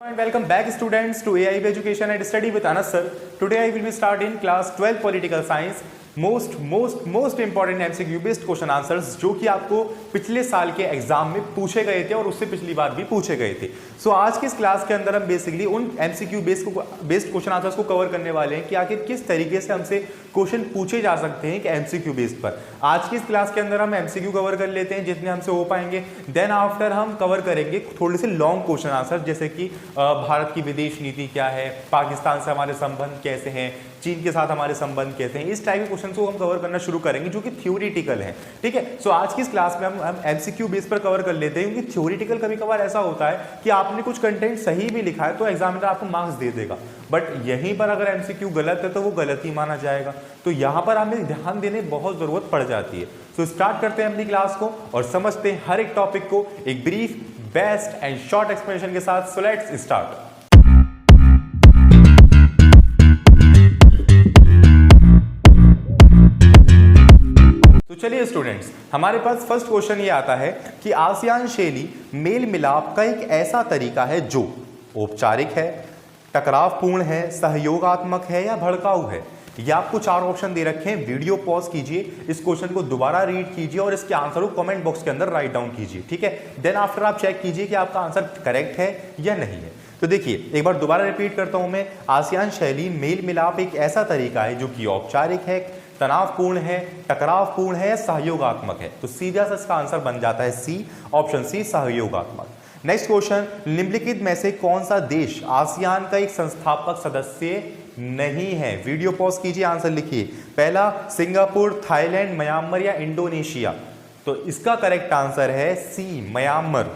And welcome back students to AIB Education and Study with Anas sir. Today I will be starting class 12 political science. most important MCQ based question answers जो कि आपको पिछले साल के exam में पूछे गए थे और उससे पिछली बार भी पूछे गए थे। सो आज की इस क्लास के अंदर हम बेसिकली उन MCQ बेस्ड क्वेश्चन आंसर्स को कवर करने वाले हैं कि आखिर किस तरीके से हमसे क्वेश्चन पूछे जा सकते हैं कि MCQ बेस्ड पर। आज की इस क्लास के अंदर हम MCQ कवर कर लेते हैं जितने हमसे हो पाएंगे। देन आफ्टर हम कवर करेंगे थोड़े से लॉन्ग क्वेश्चन आंसर, जैसे कि भारत की विदेश नीति क्या है, पाकिस्तान से हमारे संबंध कैसे हैं, चीन के साथ हमारे संबंध कैसे हैं, इस टाइप के क्वेश्चन को हम कवर करना शुरू करेंगे जो कि थ्योरेटिकल है। ठीक है, सो आज की इस क्लास में हम MCQ बेस पर कवर कर लेते हैं, क्योंकि थ्योरेटिकल कभी कभार ऐसा होता है कि आपने कुछ कंटेंट सही भी लिखा है तो एग्जामिनर आपको मार्क्स दे देगा, बट यहीं पर अगर MCQ गलत है तो वो गलत ही माना जाएगा। तो यहाँ पर हमें ध्यान देने बहुत जरूरत पड़ जाती है। तो स्टार्ट करते हैं अपनी क्लास को और समझते हैं हर एक टॉपिक को एक brief, best and short explanation के साथ। So let's start. चलिए स्टूडेंट्स, हमारे पास फर्स्ट क्वेश्चन ये आता है कि आसियान शैली मेल मिलाप का एक ऐसा तरीका है जो औपचारिक है, टकरावपूर्ण है, सहयोगात्मक है या भड़काऊ है। ये आपको चार ऑप्शन दे रखे हैं। वीडियो पॉज कीजिए, इस क्वेश्चन को दोबारा रीड कीजिए और इसके आंसर को कमेंट बॉक्स के अंदर राइट डाउन कीजिए। ठीक है, देन आफ्टर आप चेक कीजिए कि आपका आंसर करेक्ट है या नहीं है। तो देखिए, एक बार दोबारा रिपीट करता हूं मैं। आसियान शैली मेल मिलाप एक ऐसा तरीका है जो कि औपचारिक है, तनावपूर्ण है, टकरावपूर्ण है, सहयोगात्मक है। तो सीधा सा इसका आंसर बन जाता है सी, ऑप्शन सी, सहयोगात्मक। नेक्स्ट क्वेश्चन, निम्नलिखित में से कौन सा देश आसियान का एक संस्थापक सदस्य नहीं है। वीडियो पॉज कीजिए, आंसर लिखिए। पहला सिंगापुर, थाईलैंड, म्यांमार या इंडोनेशिया। तो इसका करेक्ट आंसर है सी, म्यांमार।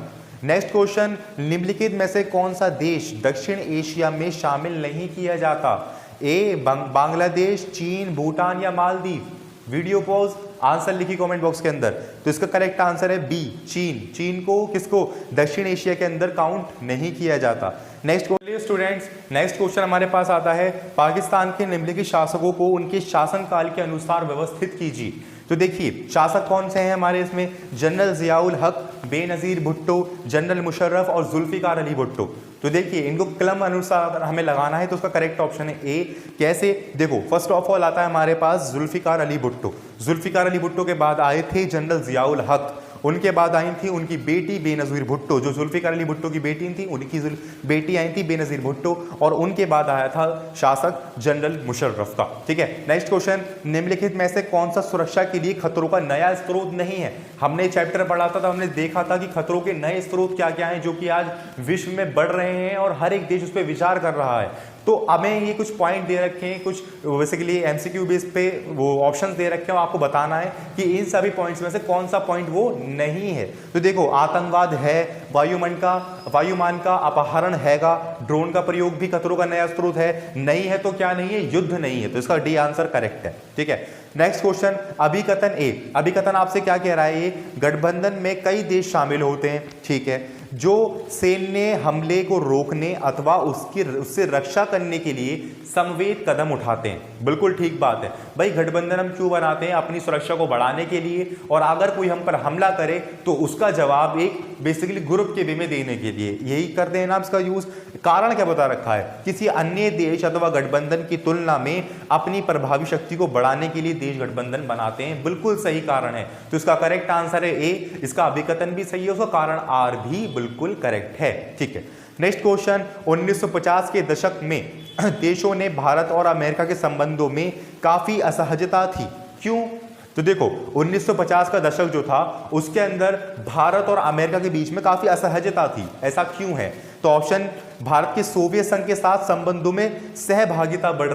नेक्स्ट क्वेश्चन, निम्नलिखित में से कौन सा देश दक्षिण एशिया में शामिल नहीं किया जाता। ए बांग्लादेश, चीन, भूटान या मालदीव। वीडियो पॉज, आंसर लिखिए कमेंट बॉक्स के अंदर। तो इसका करेक्ट आंसर है बी, चीन। चीन को किसको दक्षिण एशिया के अंदर काउंट नहीं किया जाता। नेक्स्ट स्टूडेंट्स, नेक्स्ट क्वेश्चन हमारे पास आता है, पाकिस्तान के निम्नलिखित शासकों को उनके शासनकाल के अनुसार व्यवस्थित कीजिए। तो देखिए, शासक कौन से हैं हमारे इसमें, जनरल जियाउल हक, बेनजीर भुट्टो, जनरल मुशर्रफ और जुल्फिकार अली भुट्टो। तो देखिए, इनको क्रम अनुसार अगर हमें लगाना है तो उसका करेक्ट ऑप्शन है ए। कैसे, देखो फर्स्ट ऑफ ऑल आता है हमारे पास जुल्फिकार अली भुट्टो। जुल्फिकार अली भुट्टो के बाद आए थे जनरल जियाउल हक, उनके बाद आई थी उनकी बेटी बेनजीर भुट्टो। जो जुल्फिकार अली भुट्टो की बेटी थी उनकी बेटी आई थी बेनजीर भुट्टो, और उनके बाद आया था शासक जनरल मुशर्रफ का। ठीक है, नेक्स्ट क्वेश्चन, निम्नलिखित में से कौन सा सुरक्षा के लिए खतरों का नया स्रोत नहीं है। हमने चैप्टर पढ़ा था तो हमने देखा था कि खतरों के नए स्रोत क्या क्या हैं जो कि आज विश्व में बढ़ रहे हैं और हर एक देश उस पर विचार कर रहा है। तो हमें ये कुछ पॉइंट दे रखे हैं, कुछ बेसिकली MCQ बेस पे वो ऑप्शंस दे रखे हैं, आपको बताना है कि इन सभी पॉइंट्स में से कौन सा पॉइंट वो नहीं है। तो देखो, आतंकवाद है, वायुमान का अपहरण हैगा, ड्रोन का प्रयोग भी खतरों का नया स्रोत है, नहीं है तो क्या नहीं है, युद्ध नहीं है। तो इसका डी आंसर करेक्ट है। ठीक है, नेक्स्ट क्वेश्चन, अभिकथन ए। अभिकथन आपसे क्या कह रहा है, ये गठबंधन में कई देश शामिल होते हैं, ठीक है, जो सैन्य हमले को रोकने अथवा उससे रक्षा करने के लिए समवेत कदम उठाते हैं। बिल्कुल ठीक बात है भाई, गठबंधन हम क्यों बनाते हैं, अपनी सुरक्षा को बढ़ाने के लिए, और अगर कोई हम पर हमला करे तो उसका जवाब एक बेसिकली ग्रुप के वे में देने के लिए यही करते हैं ना इसका यूज। कारण क्या बता रखा है, किसी अन्य देश अथवा गठबंधन की तुलना में अपनी प्रभावी शक्ति को बढ़ाने के लिए देश गठबंधन बनाते हैं। बिल्कुल सही कारण है, तो इसका करेक्ट आंसर है ए। इसका अभिकथन भी सही है, उसका कारण आर भी बिल्कुल करेक्ट है। ठीक है, नेक्स्ट क्वेश्चन, 1950 के दशक में देशों ने भारत और अमेरिका के संबंधों में काफी असहजता थी। क्यों, तो देखो 1950 का दशक जो था उसके अंदर भारत और अमेरिका के बीच में काफी असहजता थी। ऐसा क्यों है, तो ऑप्शन, भारत के सोवियत संघ के साथ संबंधों में सहभागिता बढ़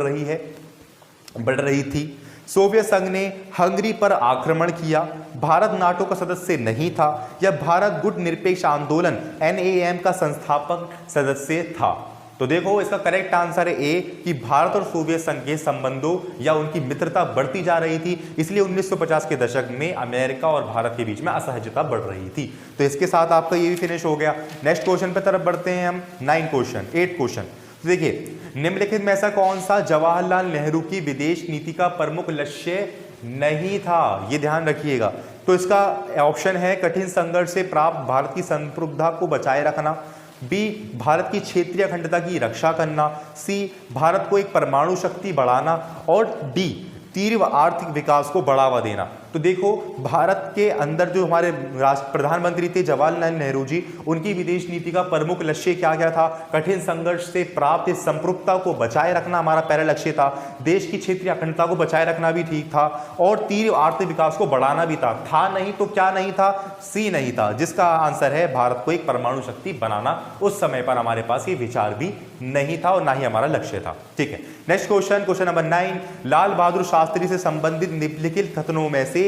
रही थी, सोवियत संघ ने हंगरी पर आक्रमण किया, भारत नाटो का सदस्य नहीं था, या भारत गुट निरपेक्ष आंदोलन NAM का संस्थापक सदस्य था। तो देखो, इसका करेक्ट आंसर है ए कि भारत और सोवियत संघ के संबंधों या उनकी मित्रता बढ़ती जा रही थी, इसलिए 1950 के दशक में अमेरिका और भारत के बीच में असहजता बढ़ रही थी। तो इसके साथ आपका ये भी फिनिश हो गया। नेक्स्ट क्वेश्चन पे तरफ बढ़ते हैं हम, 8 क्वेश्चन। तो देखिए, निम्नलिखित में ऐसा कौन सा जवाहरलाल नेहरू की विदेश नीति का प्रमुख लक्ष्य नहीं था, ये ध्यान रखिएगा। तो इसका ऑप्शन है, कठिन संघर्ष से प्राप्त भारत की संप्रभुता को बचाए रखना, बी भारत की क्षेत्रीय अखंडता की रक्षा करना, सी भारत को एक परमाणु शक्ति बढ़ाना और डी तीव्र आर्थिक विकास को बढ़ावा देना। तो देखो भारत के अंदर जो हमारे राष्ट्र प्रधानमंत्री थे जवाहरलाल नेहरू जी, उनकी विदेश नीति का प्रमुख लक्ष्य क्या क्या था? कठिन संघर्ष से प्राप्त संप्रभुता को बचाए रखना हमारा पहला लक्ष्य था, देश की क्षेत्रीय अखंडता को बचाए रखना भी ठीक था और तीव्र आर्थिक विकास को बढ़ाना भी था नहीं तो क्या नहीं था? सी नहीं था, जिसका आंसर है भारत को एक परमाणु शक्ति बनाना। उस समय पर हमारे पास ये विचार भी नहीं था और ना ही हमारा लक्ष्य था। ठीक है, next question, question number 9, Lal Bahadur Shastri से संबंधित निम्नलिखित कथनों में से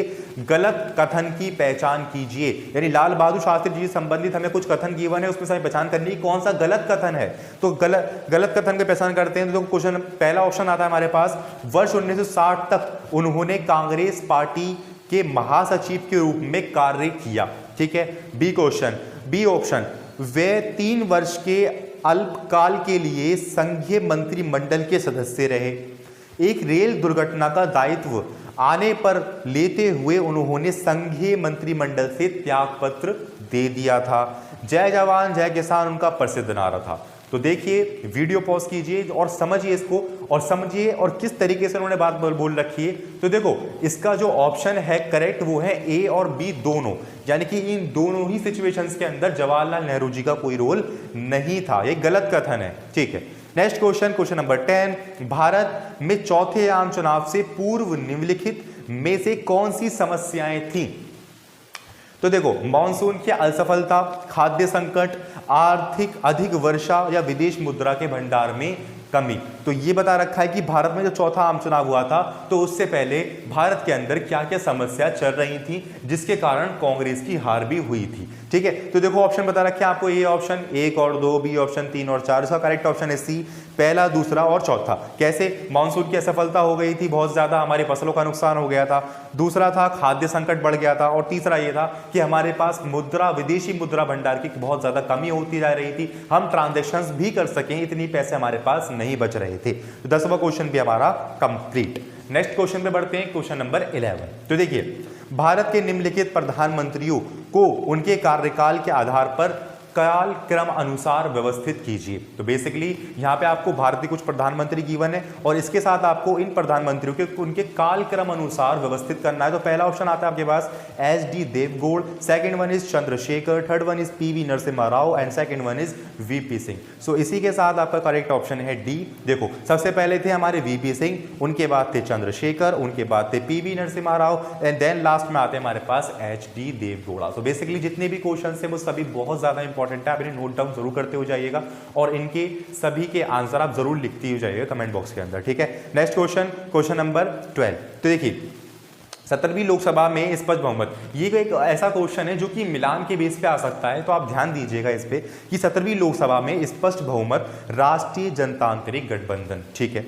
गलत कथन की पहचान कीजिए। यानी लाल बहादुर शास्त्री जी से संबंधित हमें कुछ कथन गिवन है, उसमें से हमें पहचान करनी है कौन सा गलत कथन है। तो गलत कथन की पहचान करते हैं तो क्वेश्चन पहला ऑप्शन आता है हमारे पास, वर्ष 1960 तक उन्होंने कांग्रेस पार्टी के महासचिव के रूप में कार्य किया। ठीक है, बी ऑप्शन, वे 3 वर्ष के अल्पकाल के लिए संघीय मंत्रिमंडल के सदस्य रहे। एक रेल दुर्घटना का दायित्व आने पर लेते हुए उन्होंने संघीय मंत्रिमंडल से त्यागपत्र दे दिया था। जय जवान जय किसान उनका प्रसिद्ध नारा था। तो देखिए, वीडियो पॉज कीजिए और समझिए इसको, और समझिए और किस तरीके से उन्होंने बात बोल रखी है। तो देखो, इसका जो ऑप्शन है करेक्ट वो है ए और बी दोनों, यानी कि इन दोनों ही सिचुएशंस के अंदर जवाहरलाल नेहरू जी का कोई रोल नहीं था, ये गलत कथन है। ठीक है, next question, question number 10, Bharat में चौथे आम चुनाव से पूर्व निम्नलिखित में से कौन सी समस्याएं थी? तो देखो, मानसून की असफलता, खाद्य संकट, आर्थिक अधिक वर्षा या विदेश मुद्रा के भंडार में कमी। तो ये बता रखा है कि भारत में जो चौथा आम चुनाव हुआ था तो उससे पहले भारत के अंदर क्या क्या समस्या चल रही थी जिसके कारण कांग्रेस की हार भी हुई थी। ठीक है, तो देखो ऑप्शन बता रखे हैं आपको, ए ऑप्शन 1 और 2, बी ऑप्शन 3 और 4। इसका करेक्ट ऑप्शन है सी, पहला, दूसरा और चौथा। कैसे? मानसून की असफलता हो गई थी, बहुत ज्यादा हमारी फसलों का नुकसान हो गया था, दूसरा था खाद्य संकट बढ़ गया था और तीसरा ये था कि हमारे पास मुद्रा, विदेशी मुद्रा भंडार की बहुत ज्यादा कमी होती जा रही थी, हम ट्रांजेक्शन्स भी कर सकें इतनी पैसे हमारे पास नहीं बच रहे थे। तो 10वां क्वेश्चन भी हमारा कंप्लीट। नेक्स्ट क्वेश्चन पे बढ़ते हैं, क्वेश्चन नंबर 11। तो देखिए, भारत के निम्नलिखित प्रधानमंत्रियों को उनके कार्यकाल के आधार पर काल क्रम अनुसार व्यवस्थित कीजिए। तो बेसिकली यहाँ पे आपको भारत के कुछ प्रधानमंत्री गिवन है और इसके साथ आपको इन प्रधानमंत्रियों के उनके काल क्रम अनुसार व्यवस्थित करना है। तो पहला ऑप्शन आता है आपके पास H D. Deve Gowda, second one is Chandrashekhar, third one is P V. Narasimha Rao and second one is V P. Singh. So इसी के साथ आपका करेक्ट ऑप्शन है डी। देखो, सबसे पहले थे हमारे वी.पी. सिंह, उनके बाद थे चंद्रशेखर, उनके बाद थे PV. Narasimha Rao and then last में आते हैं हमारे पास एच.डी. देवगौड़ा। तो बेसिकली जितने भी क्वेश्चन है वो सभी बहुत ज्यादा इंपॉर्टेंट है, आप इन्हें नोट डाउन जरूर करते हो जाइएगा और इनके सभी के आंसर आप जरूर लिखते हो जाइएगा कमेंट बॉक्स के अंदर। ठीक है, नेक्स्ट क्वेश्चन, क्वेश्चन नंबर 12। तो देखिए, 17वीं लोकसभा में स्पष्ट बहुमत, ये एक ऐसा क्वेश्चन है जो कि मिलान के बेस पे आ सकता है, तो आप ध्यान दीजिएगा इस पे कि 17वीं लोकसभा में स्पष्ट बहुमत राष्ट्रीय जनतांत्रिक गठबंधन। ठीक है,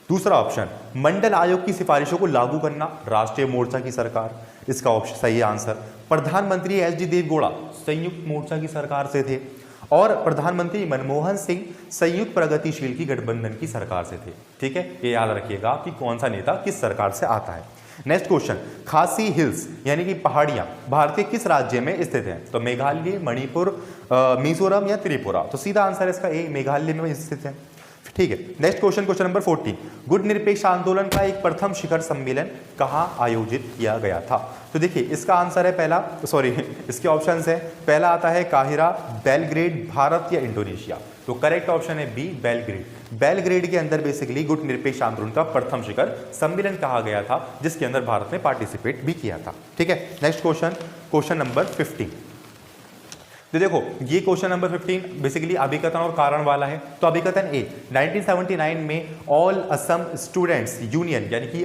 दूसरा ऑप्शन मंडल आयोग की सिफारिशों को लागू करना, राष्ट्रीय मोर्चा की सरकार, इसका ऑप्शन सही आंसर। प्रधानमंत्री एच.डी. देवगौड़ा संयुक्त मोर्चा की सरकार से थे और प्रधानमंत्री मनमोहन सिंह संयुक्त प्रगतिशील की गठबंधन की सरकार से थे। ठीक है, ये याद रखिएगा कि कौन सा नेता किस सरकार से आता है। नेक्स्ट क्वेश्चन, खासी हिल्स यानी कि पहाड़ियां भारत के किस राज्य में स्थित हैं? तो मेघालय, मणिपुर, मिजोरम या त्रिपुरा। तो सीधा आंसर इसका ए, मेघालय में स्थित है। ठीक है, नेक्स्ट क्वेश्चन, क्वेश्चन नंबर 14, गुट निरपेक्ष आंदोलन का एक प्रथम शिखर सम्मेलन कहां आयोजित किया गया था? तो देखिए, इसका आंसर है पहला, इसके ऑप्शंस है, पहला आता है काहिरा, बेलग्रेड, भारत या इंडोनेशिया। तो करेक्ट ऑप्शन है बी, बेलग्रेड। बेलग्रेड के अंदर बेसिकली गुट निरपेक्ष आंदोलन का प्रथम शिखर सम्मेलन कहा गया था जिसके अंदर भारत ने पार्टिसिपेट भी किया था। ठीक है, नेक्स्ट क्वेश्चन, क्वेश्चन नंबर 15। तो देखो, ये क्वेश्चन नंबर 15 बेसिकली अभिकथन और कारण वाला है। तो अभिकथन ए, 1979 में ऑल असम स्टूडेंट्स यूनियन यानी कि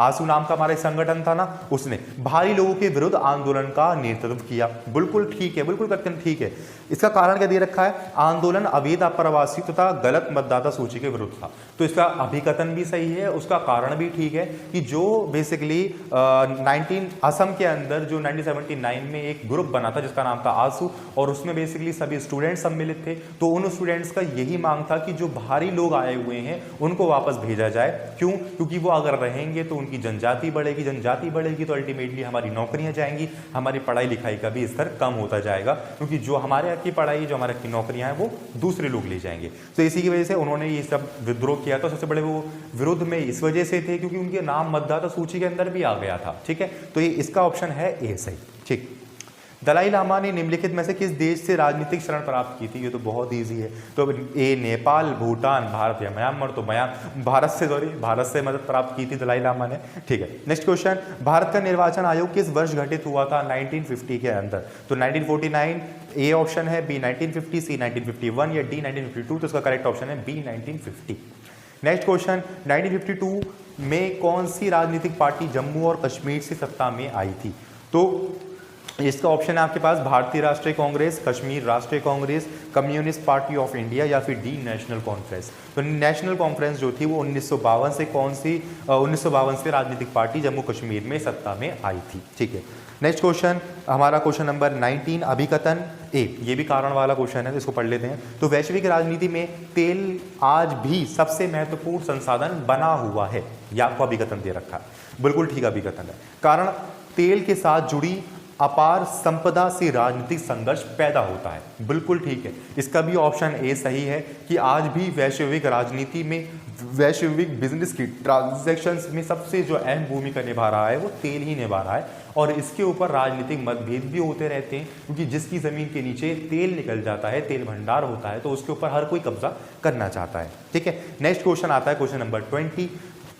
आसू नाम का हमारा संगठन था ना, उसने भारी लोगों के विरुद्ध आंदोलन का नेतृत्व किया। बिल्कुल ठीक है, बिल्कुल कथन ठीक है। इसका कारण क्या दे रखा है? आंदोलन अवैध अप्रवासी तथा गलत मतदाता सूची के विरुद्ध था। तो इसका अभिकथन भी सही है, उसका कारण भी ठीक है कि जो बेसिकली 19 असम के अंदर जो 1979 में एक ग्रुप बना था जिसका नाम था आसू और उसमें बेसिकली सभी स्टूडेंट्स सम्मिलित थे। तो उन स्टूडेंट्स का यही मांग था कि जो भारी लोग आए हुए हैं उनको वापस भेजा जाए। क्यों? क्योंकि वो अगर रहेंगे तो क्योंकि जनजाति बढ़ेगी तो अल्टीमेटली हमारी नौकरियां जाएंगी, हमारी पढ़ाई लिखाई का भी स्तर कम होता जाएगा, क्योंकि जो हमारे यहाँ की पढ़ाई, जो हमारे यहाँ की नौकरियां हैं वो दूसरे लोग ले जाएंगे। तो इसी की वजह से उन्होंने ये सब विद्रोह किया था। सबसे बड़े वो विरोध में इस वजह से थे क्योंकि उनके नाम मतदाता सूची के अंदर भी आ गया था। ठीक है, तो ये इसका ऑप्शन है ए सही। ठीक, दलाई लामा ने निम्नलिखित में से किस देश से राजनीतिक शरण प्राप्त की थी? ये तो बहुत इजी है। तो ए नेपाल, भूटान, भारत या म्यांमार। तो भारत से मदद प्राप्त की थी दलाई लामा ने। ठीक है, नेक्स्ट क्वेश्चन, भारत का निर्वाचन आयोग किस वर्ष गठित हुआ था 1950 के अंदर? तो 1949 ए ऑप्शन है, बी 1950, सी 1951 या डी 1952। तो इसका करेक्ट ऑप्शन है बी 1950। नेक्स्ट क्वेश्चन, 1952 में कौन सी राजनीतिक पार्टी जम्मू और कश्मीर से सत्ता में आई थी? तो इसका ऑप्शन है आपके पास भारतीय राष्ट्रीय कांग्रेस, कश्मीर राष्ट्रीय Congress, communist party of India या फिर डी नेशनल कॉन्फ्रेंस। तो नेशनल कॉन्फ्रेंस जो थी वो 1952 से 1952 से राजनीतिक पार्टी जम्मू कश्मीर में सत्ता में आई थी। ठीक है, नेक्स्ट क्वेश्चन, हमारा क्वेश्चन नंबर 19, अभिकथन ए। ये भी कारण वाला क्वेश्चन है, तो इसको पढ़ लेते हैं। तो वैश्विक राजनीति में तेल आज भी सबसे महत्वपूर्ण संसाधन बना हुआ है, यह आपको अभिकथन दे रखा है। बिल्कुल ठीक अभिकथन है। कारण तेल के साथ जुड़ी अपार संपदा से राजनीतिक संघर्ष पैदा होता है। बिल्कुल ठीक है, इसका भी ऑप्शन ए सही है कि आज भी वैश्विक राजनीति में, वैश्विक बिजनेस की ट्रांजैक्शंस में सबसे जो अहम भूमिका निभा रहा है वो तेल ही निभा रहा है। और इसके ऊपर राजनीतिक मतभेद भी होते रहते हैं, क्योंकि जिसकी जमीन के नीचे तेल निकल जाता है, तेल भंडार होता है, तो उसके ऊपर हर कोई कब्जा करना चाहता है। ठीक है, नेक्स्ट क्वेश्चन आता है क्वेश्चन नंबर 20,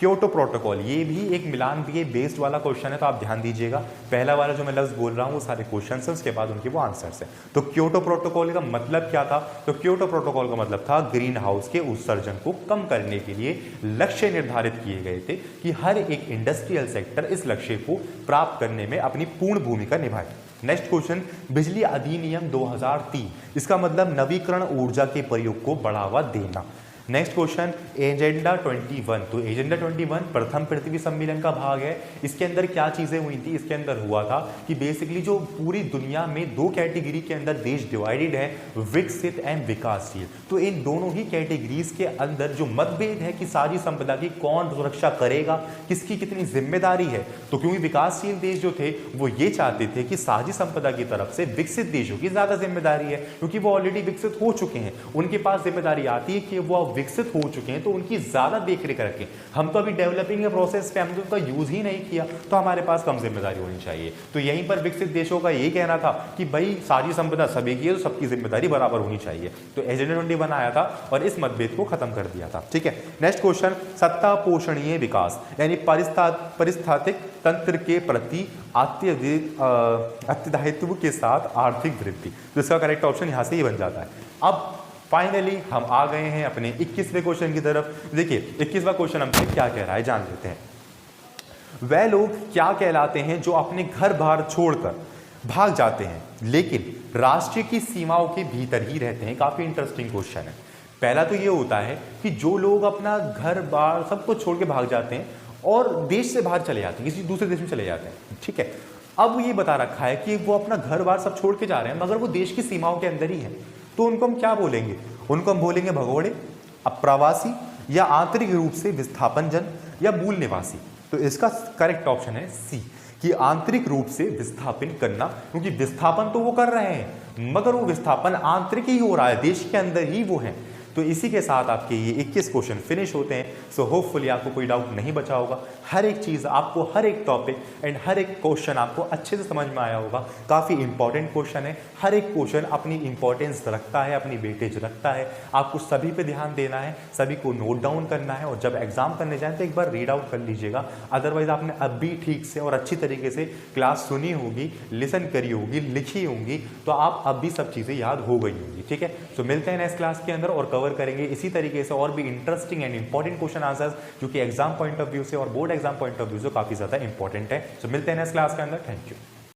क्योटो प्रोटोकॉल। ये भी एक मिलान बीए बेस्ड वाला क्वेश्चन है, तो आप ध्यान दीजिएगा। पहला वाला जो मैं लफ्ज बोल रहा हूँ वो सारे क्वेश्चन है, उसके बाद उनके वो आंसर्स हैं। तो क्योटो प्रोटोकॉल का मतलब क्या था? तो क्योटो प्रोटोकॉल का मतलब था ग्रीन हाउस के उत्सर्जन को कम करने के लिए लक्ष्य निर्धारित किए गए थे कि हर एक इंडस्ट्रियल सेक्टर इस लक्ष्य को प्राप्त करने में अपनी पूर्ण भूमिका निभाए। नेक्स्ट क्वेश्चन, बिजली अधिनियम 2003, इसका मतलब नवीकरण ऊर्जा के प्रयोग को बढ़ावा देना। Next question, agenda 21। तो एजेंडा 21 प्रथम पृथ्वी सम्मेलन का भाग है। इसके अंदर क्या चीजें हुई थी? इसके अंदर हुआ था कि बेसिकली जो पूरी दुनिया में दो कैटेगरी के अंदर देश डिवाइडेड है, विकसित एंड विकासशील। तो इन दोनों ही कैटेगरीज के अंदर जो मतभेद है कि सारी संपदा की कौन सुरक्षा करेगा, किसकी कितनी जिम्मेदारी है, तो क्योंकि विकासशील देश जो थे वो ये चाहते थे कि साझी संपदा की तरफ से विकसित देशों की ज्यादा जिम्मेदारी है, क्योंकि वो ऑलरेडी विकसित हो चुके हैं। उनके पास जिम्मेदारी आती है कि वो विकसित हो चुके हैं, तो उनकी ज्यादा देखरेख रखें। हम तो अभी डेवलपिंग के प्रोसेस पे, हमने उनका यूज ही नहीं किया, तो हमारे पास कम जिम्मेदारी होनी चाहिए। तो यहीं पर विकसित देशों का यही कहना था कि भाई सारी संपदा सभी की है, तो सबकी जिम्मेदारी बराबर होनी चाहिए। तो एजेंडा 21 आया था और इस मतभेद को खत्म कर दिया था। ठीक है, नेक्स्ट क्वेश्चन, सत्ता पोषणीय विकास यानी परिस्थातिक तंत्र के प्रति अत्यदायित्व के साथ आर्थिक वृद्धि। तो इसका करेक्ट ऑप्शन यहां से ही बन जाता है। अब फाइनली हम आ गए हैं अपने 21वें क्वेश्चन की तरफ। देखिए 21वां क्वेश्चन हमसे क्या कह रहा है, जान लेते हैं। वह लोग क्या कहलाते हैं जो अपने घर बार छोड़कर भाग जाते हैं लेकिन राष्ट्र की सीमाओं के भीतर ही रहते हैं? काफी इंटरेस्टिंग क्वेश्चन है। पहला तो ये होता है कि जो लोग अपना घर बार सब कुछ छोड़ के भाग जाते हैं और देश से बाहर चले जाते हैं, किसी दूसरे देश में चले जाते हैं। ठीक है, अब ये बता रखा है कि वो अपना घर बार सब छोड़ के जा रहे हैं मगर वो देश की सीमाओं के अंदर ही है, तो उनको हम क्या बोलेंगे? उनको हम बोलेंगे भगोड़े, अप्रवासी या आंतरिक रूप से विस्थापन जन या मूल निवासी। तो इसका करेक्ट ऑप्शन है सी, कि आंतरिक रूप से विस्थापन करना, क्योंकि विस्थापन तो वो कर रहे हैं मगर वो विस्थापन आंतरिक ही हो रहा है, देश के अंदर ही वो है। तो इसी के साथ आपके ये 21 क्वेश्चन फिनिश होते हैं। सो होपफुली आपको कोई डाउट नहीं बचा होगा। हर एक चीज़ आपको, हर एक टॉपिक एंड हर एक क्वेश्चन आपको अच्छे से समझ में आया होगा। काफ़ी इंपॉर्टेंट क्वेश्चन है, हर एक क्वेश्चन अपनी इंपॉर्टेंस रखता है, अपनी वेटेज रखता है। आपको सभी पे ध्यान देना है, सभी को नोट डाउन करना है और जब एग्जाम करने जाए तो एक बार रीड आउट कर लीजिएगा। अदरवाइज आपने अब भी ठीक से और अच्छी तरीके से क्लास सुनी होगी, लिसन करी होगी, लिखी होंगी, तो आप अब भी सब चीज़ें याद हो गई होंगी। ठीक है, सो मिलते हैं नेक्स्ट क्लास के अंदर और कवर करेंगे इसी तरीके से और भी interesting and important question answers जो कि एग्जाम पॉइंट ऑफ व्यू से और board exam point of view से काफी ज्यादा इंपॉर्टेंट है। सो मिलते हैं नेक्स्ट क्लास के अंदर। Thank you.